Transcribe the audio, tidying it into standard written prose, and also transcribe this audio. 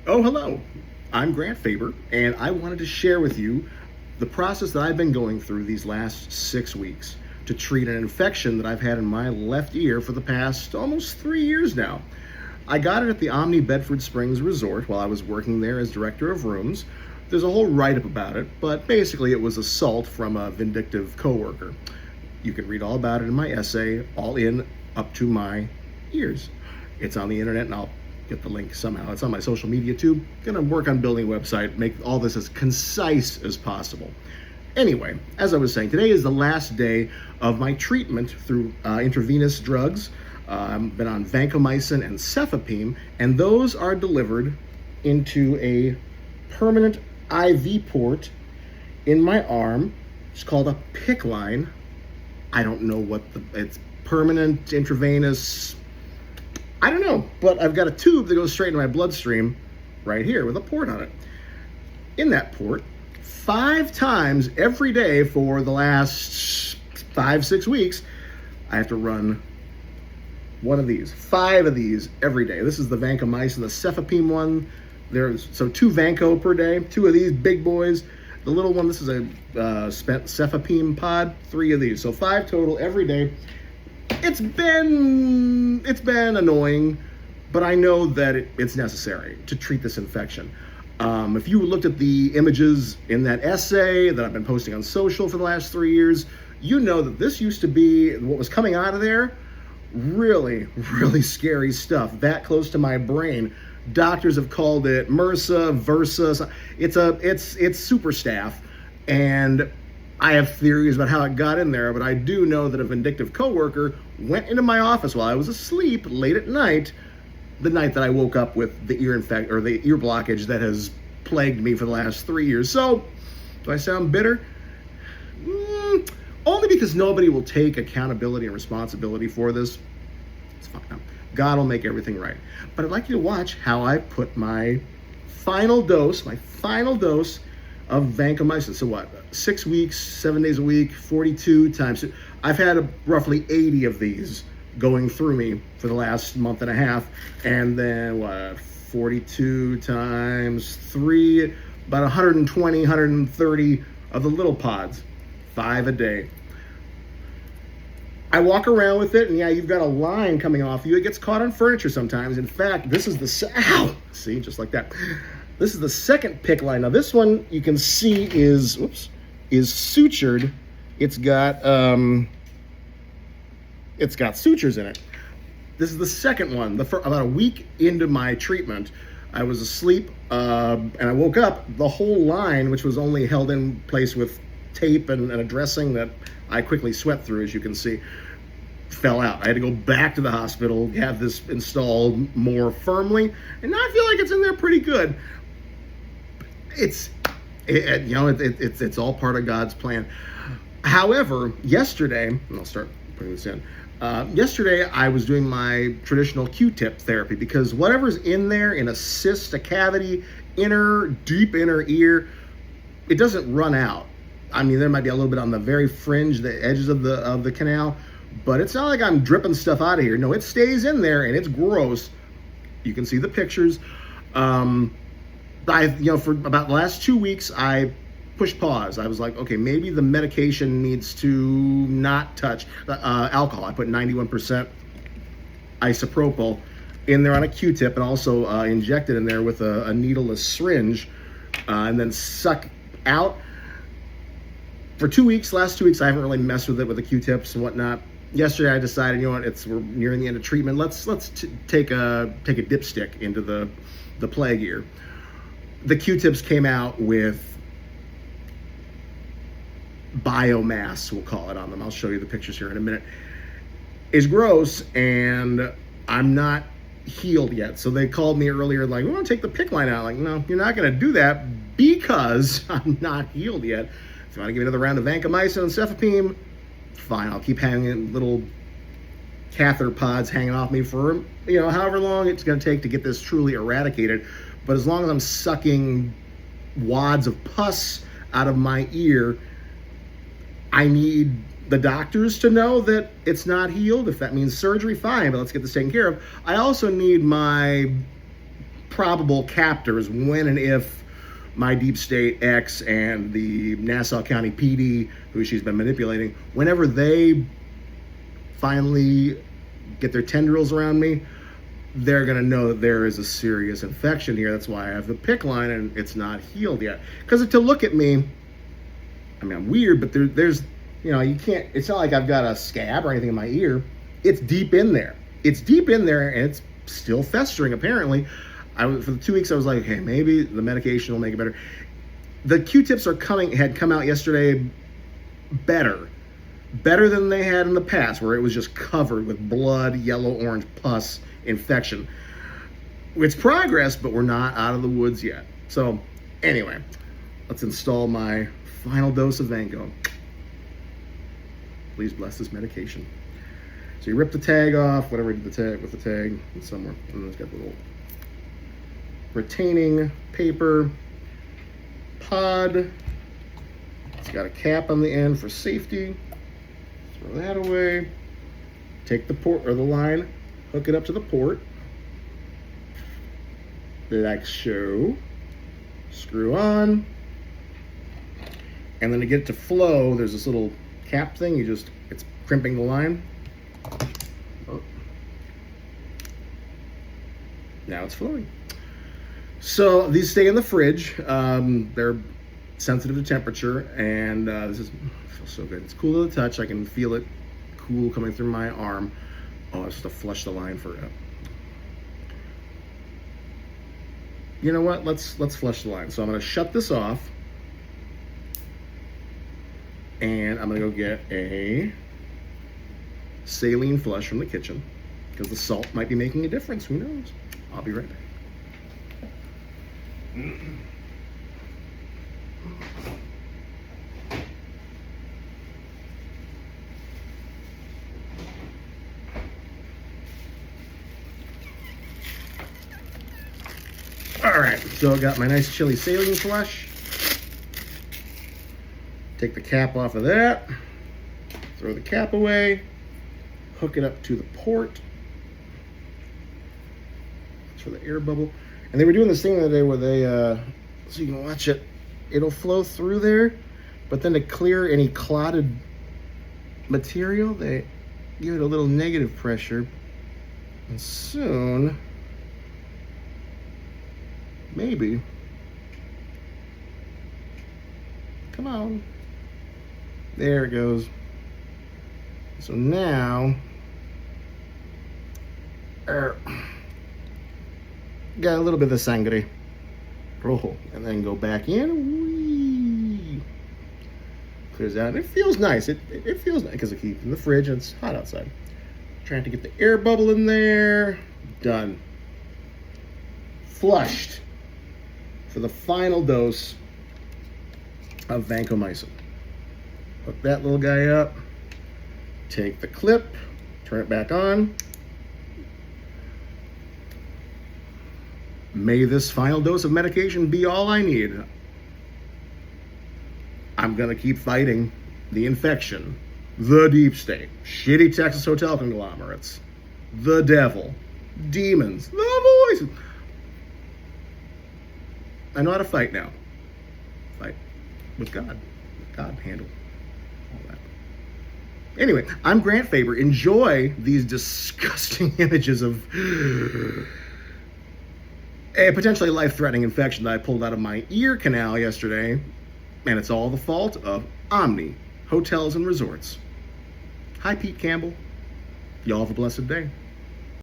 Oh, hello. I'm Grant Faber, and I wanted to share with you the process that I've been going through these last 6 weeks to treat an infection that I've had in my left ear for the past almost 3 years now. I got it at the Omni Bedford Springs Resort while I was working there as director of rooms. There's a whole write-up about it, but basically it was assault from a vindictive coworker. You can read all about it in my essay, All In Up to My Ears. It's on the internet, and I'll get the link somehow. It's on my social media too. Gonna work on building a website, make all this as concise as possible. Anyway, as I was saying, today is the last day of my treatment through intravenous drugs. I've been on vancomycin and cefepime, and those are delivered into a permanent IV port in my arm. It's called a PICC line. I don't know it's permanent, intravenous, I don't know, but I've got a tube that goes straight into my bloodstream right here with a port on it. In that port, 5 times every day for the last 5, 6 weeks, I have to run one of these, 5 of these every day. This is the vancomycin, the cefepime one. So 2 vanco per day, 2 of these big boys. The little one, this is a spent cefepime pod, 3 of these. So 5 total every day. It's been annoying, but I know that it's necessary to treat this infection. If you looked at the images in that essay that I've been posting on social for the last 3 years, you know that this used to be what was coming out of there. Really, really scary stuff. That close to my brain. Doctors have called it MRSA, VRSA. It's super staph, and I have theories about how it got in there, but I do know that a vindictive coworker went into my office while I was asleep late at night, the night that I woke up with the ear blockage that has plagued me for the last 3 years. So, do I sound bitter? Only because nobody will take accountability and responsibility for this. It's fine. God will make everything right. But I'd like you to watch how I put my final dose of vancomycin. So what? 6 weeks, 7 days a week, 42 times. I've had roughly 80 of these going through me for the last month and a half. And then 42 times 3, about 120, 130 of the little pods, 5 a day. I walk around with it, and yeah, you've got a line coming off you. It gets caught on furniture sometimes. In fact, this is ow! See, just like that. This is the second PICC line. Now, this one you can see is sutured. It's got sutures in it. This is the second one. About a week into my treatment, I was asleep, and I woke up. The whole line, which was only held in place with tape and a dressing that I quickly swept through, as you can see, fell out. I had to go back to the hospital, have this installed more firmly, and now I feel like it's in there pretty good. It's all part of God's plan. However, yesterday, and I'll start putting this in. Yesterday, I was doing my traditional Q-tip therapy because whatever's in there, in a cyst, a cavity, deep inner ear, it doesn't run out. I mean, there might be a little bit on the very fringe, the edges of the canal, but it's not like I'm dripping stuff out of here. No, it stays in there, and it's gross. You can see the pictures. For about the last 2 weeks, I pushed pause. I was like, okay, maybe the medication needs to not touch alcohol. I put 91% isopropyl in there on a Q-tip, and also injected in there with a needleless syringe, and then suck out. For 2 weeks, last 2 weeks, I haven't really messed with it with the Q-tips and whatnot. Yesterday, I decided, we're nearing the end of treatment. Let's take a dipstick into the plague ear. The Q-tips came out with biomass, we'll call it, on them. I'll show you the pictures here in a minute. It's gross, and I'm not healed yet. So they called me earlier, like, we want to take the PICC line out. Like, no, you're not going to do that because I'm not healed yet. If you want to give me another round of vancomycin and cefepime, fine. I'll keep hanging little catheter pods hanging off me for, however long it's going to take to get this truly eradicated. But as long as I'm sucking wads of pus out of my ear, I need the doctors to know that it's not healed. If that means surgery, fine, but let's get this taken care of. I also need my probable captors when and if my deep state X and the Nassau County PD, who she's been manipulating, whenever they finally get their tendrils around me, they're going to know that there is a serious infection here. That's why I have the PICC line and it's not healed yet. Because to look at me, I mean, I'm weird, but there's, you know, you can't, it's not like I've got a scab or anything in my ear. It's deep in there. It's deep in there and it's still festering, apparently. For the 2 weeks, I was like, okay, maybe the medication will make it better. The Q-tips had come out yesterday better than they had in the past, where it was just covered with blood, yellow, orange pus infection. It's progress, but we're not out of the woods yet. So anyway, let's install my final dose of Vanco. Please bless this medication. So you rip the tag off, whatever you did the tag with the tag, it's somewhere, and then it's got the little retaining paper pod. It's got a cap on the end for safety. Throw that away. Take the port or the line, hook it up to the port, like so. Screw on, and then to get it to flow, there's this little cap thing. It's crimping the line. Oh. Now it's flowing. So these stay in the fridge. They're sensitive to temperature, and this feels so good. It's cool to the touch. I can feel it cool coming through my arm. Oh, it's just to flush the line for it. You know what? Let's flush the line. So I'm going to shut this off, and I'm going to go get a saline flush from the kitchen because the salt might be making a difference. Who knows? I'll be right back. All right, so I got my nice chili saline flush. Take the cap off of that, throw the cap away, hook it up to the port. That's for the air bubble. And they were doing this thing the other day where they, so you can watch it, it'll flow through there, but then to clear any clotted material, they give it a little negative pressure. And soon, maybe, come on, there it goes. So now, got a little bit of the sangre rojo, and then go back in. Whee! Clears out. It feels nice. It feels nice because I keep it in the fridge and it's hot outside. Trying to get the air bubble in there. Done. Flushed for the final dose of vancomycin. Hook that little guy up. Take the clip. Turn it back on. May this final dose of medication be all I need. I'm going to keep fighting the infection, the deep state, shitty Texas hotel conglomerates, the devil, demons, the voices. I know how to fight now. Fight with God. God handle all that. Anyway, I'm Grant Faber. Enjoy these disgusting images of a potentially life-threatening infection that I pulled out of my ear canal yesterday, and it's all the fault of Omni Hotels and Resorts. Hi, Pete Campbell. Y'all have a blessed day.